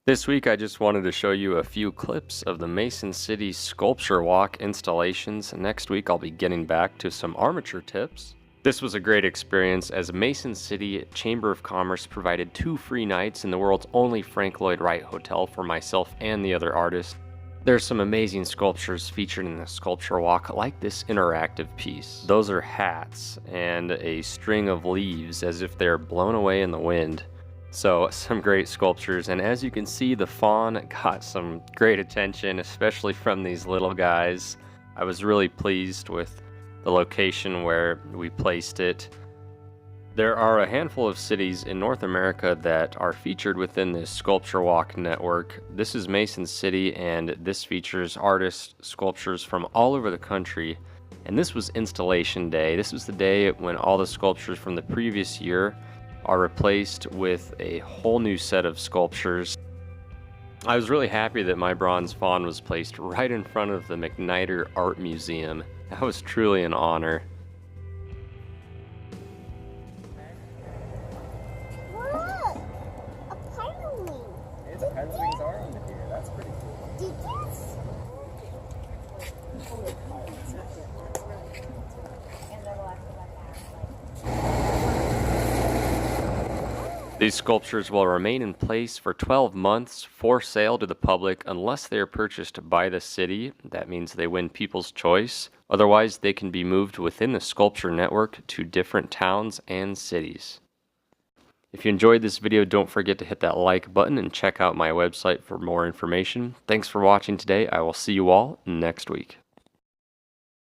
This week, I just wanted to show you a few clips of the Mason City Sculpture Walk installations. Next week, I'll be getting back to some armature tips. This was a great experience as Mason City Chamber of Commerce provided 2 free nights in the world's only Frank Lloyd Wright hotel for myself and the other artists. There's some amazing sculptures featured in the Sculpture Walk, like this interactive piece. Those are hats and a string of leaves as if they're blown away in the wind. So some great sculptures, and as you can see, the fawn got some great attention, especially from these little guys. I was really pleased with the location where we placed it. There are a handful of cities in North America that are featured within this Sculpture Walk network. This is Mason City, and this features artists' sculptures from all over the country. And this was installation day. This was the day when all the sculptures from the previous year are replaced with a whole new set of sculptures. I was really happy that my bronze fawn was placed right in front of the McNider Art Museum. That was truly an honor. Look! A penguin! It's penguins are in here. That's pretty cool. Did this? These sculptures will remain in place for 12 months for sale to the public unless they are purchased by the city. That means they win people's choice. Otherwise, they can be moved within the sculpture network to different towns and cities. If you enjoyed this video, don't forget to hit that like button and check out my website for more information. Thanks for watching today. I will see you all next week.